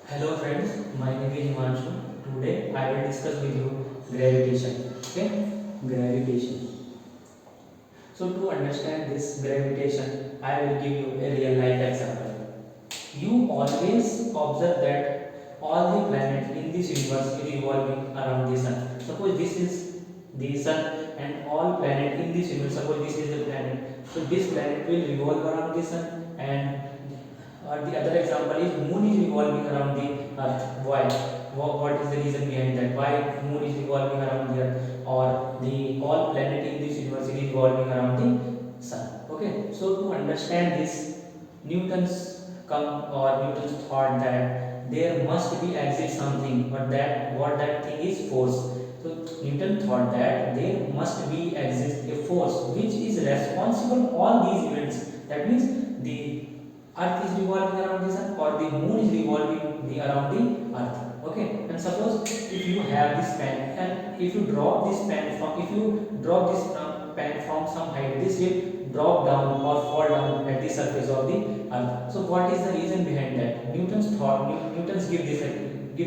Hello friends, my name is Himanshu. Today I will discuss with you gravitation. Okay, gravitation. So to understand this gravitation, I will give you a real life example. You always observe that all the planets in this universe is revolving around the sun. Suppose this is the sun and all planet in this universe. Suppose this is a planet. So this planet will revolve around the sun and or the other example is moon is revolving around the earth. Why? What is the reason behind that? Why moon is revolving around the earth or the all planet in this universe is revolving around the sun? Okay. So to understand this, Newton's thought that there must be exist something, but that what that thing is force. So Newton thought that there must be exist a force which is responsible for all these events. That means the earth is revolving around the sun or the moon is revolving around the earth. Okay, and suppose if you have this pen and if you drop this pen from some height, this will drop down or fall down at the surface of the earth. So what is the reason behind that? Newton's give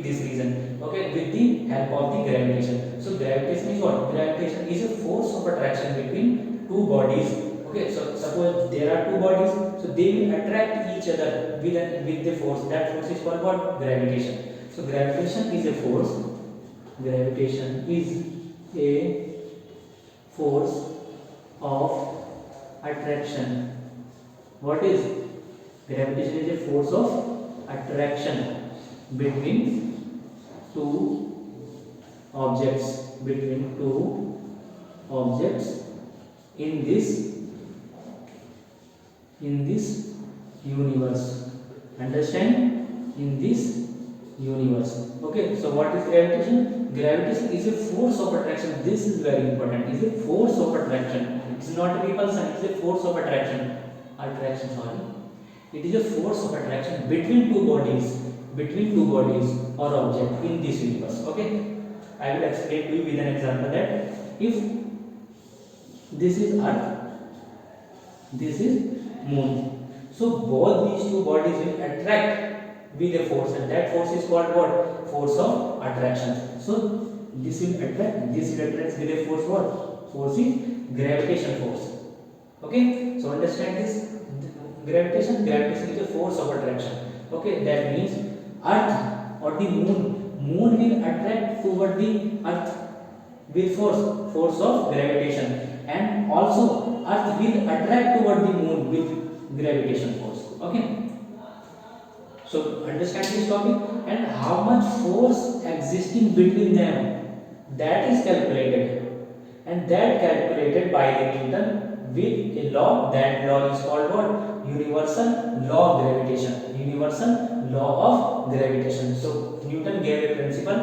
this reason, okay, with the help of the gravitation. So gravitation is what? Gravitation is a force of attraction between two bodies. Okay, so suppose there are two bodies, so they will attract each other with the force. That force is called what? Gravitation. So gravitation is a force. Gravitation is a force of attraction. What is gravitation? Is a force of attraction between two objects. Between two objects in this universe. Understand? In this universe. Okay, so what is gravitation? Gravitation is a force of attraction. This is very important. It's a force of attraction. It's not a repulsion, it's a force of attraction. Sorry. It is a force of attraction between two bodies or object in this universe. Okay, I will explain to you with an example that if this is earth, this is moon, so both these two bodies will attract with a force, and that force is called what? Force of attraction. So this will attract with a force. What force is? Gravitation force. Okay, so understand this. Gravitation is a force of attraction. Okay, that means earth or the moon will attract toward the earth with force of gravitation, and also earth will attract toward the moon with gravitation force. Okay, so understand this topic, and how much force existing between them, that is calculated, and that calculated by the Newton with a law. That law is called what? Universal law of gravitation. Universal law of gravitation. So Newtons gave a principle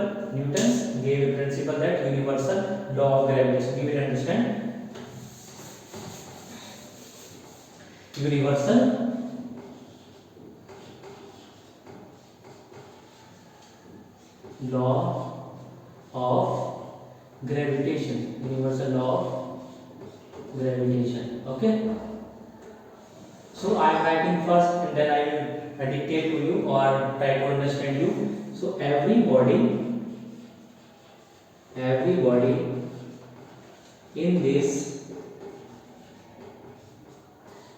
that universal law of gravitation. You will understand. Universal law of gravitation. Universal law of gravitation. Okay, so I am writing first and then I will dictate to you or try to understand you. So everybody in this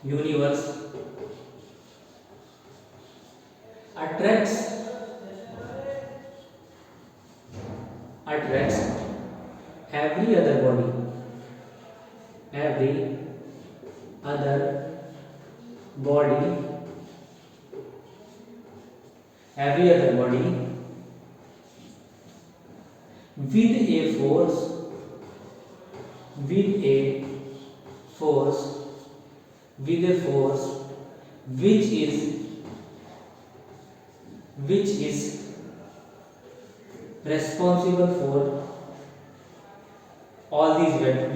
universe attracts every other body with a force which is responsible for all these events,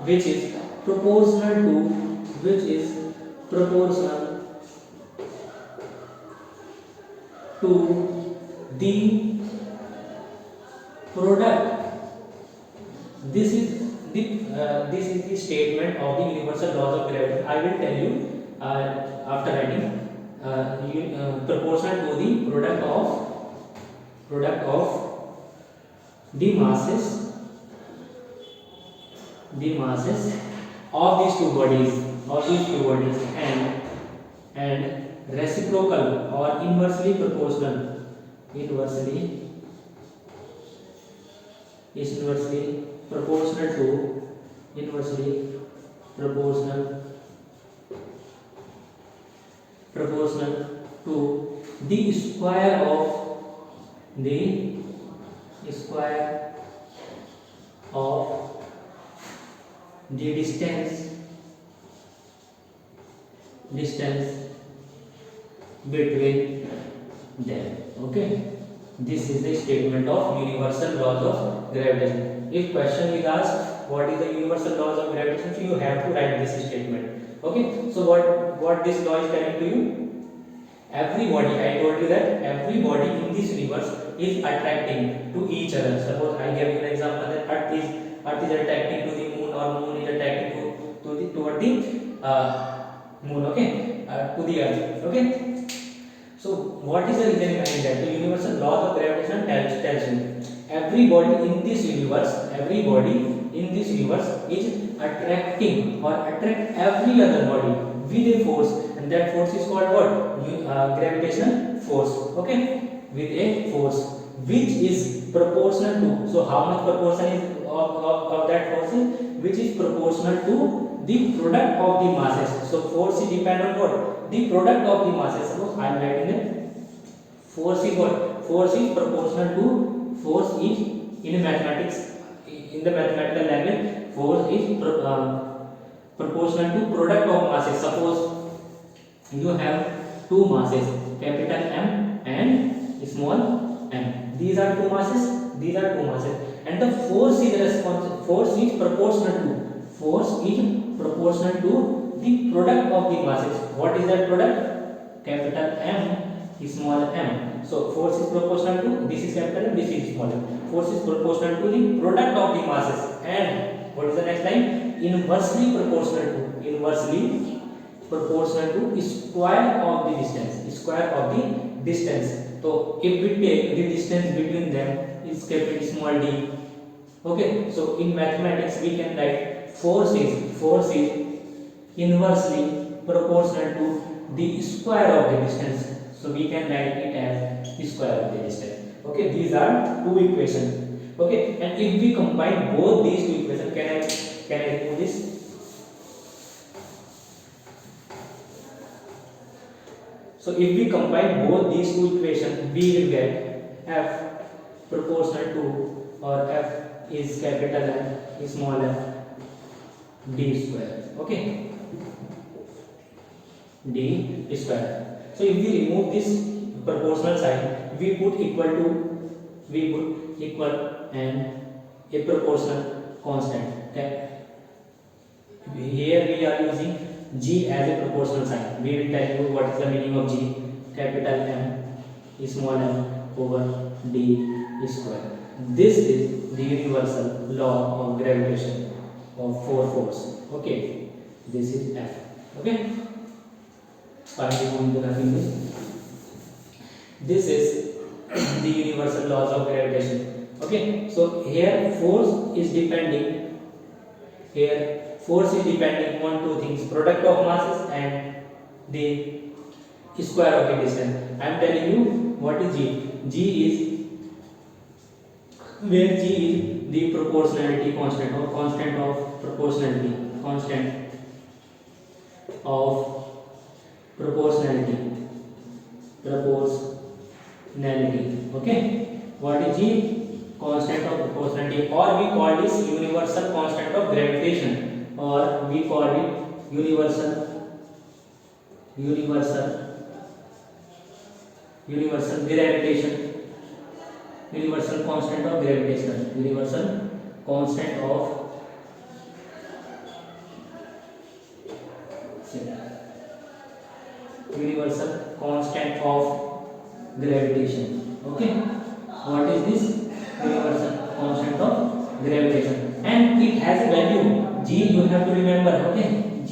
which is proportional to the product. This is the statement of the universal laws of gravity. I will tell you after writing. proportional to the product of the masses of these two bodies and reciprocal or inversely proportional to inversely proportional to the square of the distance between them. Okay, this is the statement of universal laws of gravitation. If question is asked what is the universal laws of gravitation, so you have to write this statement. Okay, so what this law is telling to you? Everybody, I told you that everybody in this universe is attracting to each other. Suppose I gave you an example that earth is attracting to the moon, or moon is attracting toward the moon. Okay, to the earth. Okay, so what is the reason behind that? The universal laws of gravitation tells you everybody in this universe is attracting or attract every other body with a force, and that force is called what? Gravitational force. Okay, with a force which is proportional to, so how much proportion is of that force is, which is proportional to the product of the masses. So force is depend on what? The product of the masses. Suppose I am writing that force is what? Force is proportional to, force is in mathematics, in the mathematical language, force is proportional to product of masses. Suppose you have two masses, capital M and small m. These are two masses, and the force is proportional to the product of the masses. What is that product? Capital M, small m. So force is proportional to, this is capital M, this is small m. Force is proportional to the product of the masses, and what is the next line? Inversely proportional to square of the distance. So if we take the distance between them is capital small d. Okay, so in mathematics we can write force is inversely proportional to the square of the distance. So we can write it as square of the distance. Okay, these are two equations. Okay, and if we combine both these two equations, can I remove this? So if we combine both these two equations, we will get F proportional to, or F is capital M, small m, d square. Okay, d square. So if we remove this proportional sign, we put equal and a proportional constant. Okay, here we are using G as a proportional sign. We will tell you what is the meaning of G. Capital M, small m over d square. This is the universal law of gravitation of four force. Okay, this is F. Okay, this is the universal laws of gravitation. Okay, so here force is depending on two things: product of masses and the square of the distance. I am telling you what is G. G is the proportionality constant, or constant of proportionality. Okay, what is G? Constant of proportionality, or we call this universal constant of gravitation, or we call it universal gravitation, universal constant of gravitation, universal constant of gravitation. Okay, what is this? Universal constant of gravitation, and it has a value G. You have to remember. Okay, G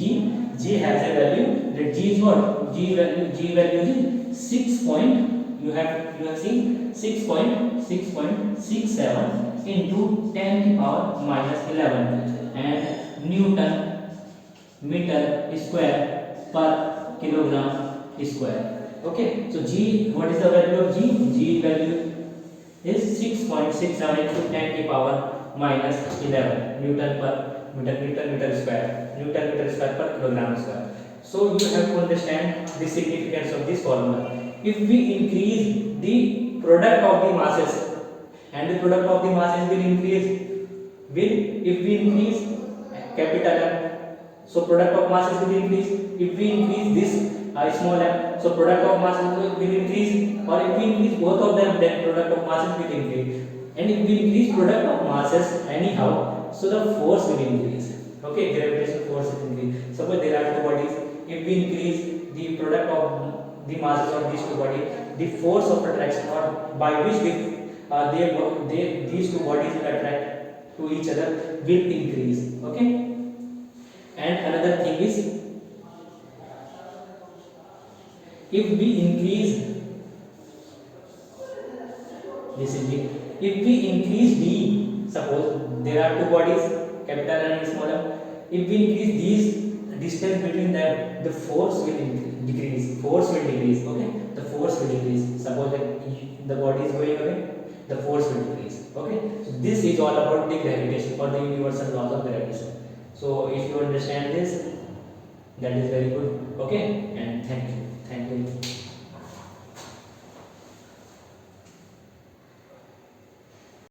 has a value, that that G is what? G value is 6 point, you have seen 6.67 into 10 to the power minus 11, and Newton meter square per kilogram square. Okay, so G, what is the value of G? G value is 6.67 into 10 to the power minus 11 Newton per meter square per kilogram square. So you have to understand the significance of this formula. If we increase the product of the masses, and the product of the masses will increase, if we increase capital M, so product of masses will increase. If we increase this small m, so product of masses will increase, or if we increase both of them, then product of masses will increase. And if we increase product of masses anyhow, so the force will increase. Okay, gravitational force will increase. Suppose there are two bodies. If we increase the product of the masses of these two bodies, the force of attraction, or by which these two bodies will attract to each other, will increase. Okay. And another thing is, if we increase, this is B. If we increase D, suppose there are two bodies, capital and small m. If we increase these distance between them, the force will decrease. Force will decrease. Okay, the force will decrease. Suppose the body is going away, the force will decrease. Okay, so this is all about the gravitation, or the universal laws of gravitation. So if you understand this, that is very good. Okay, and thank you.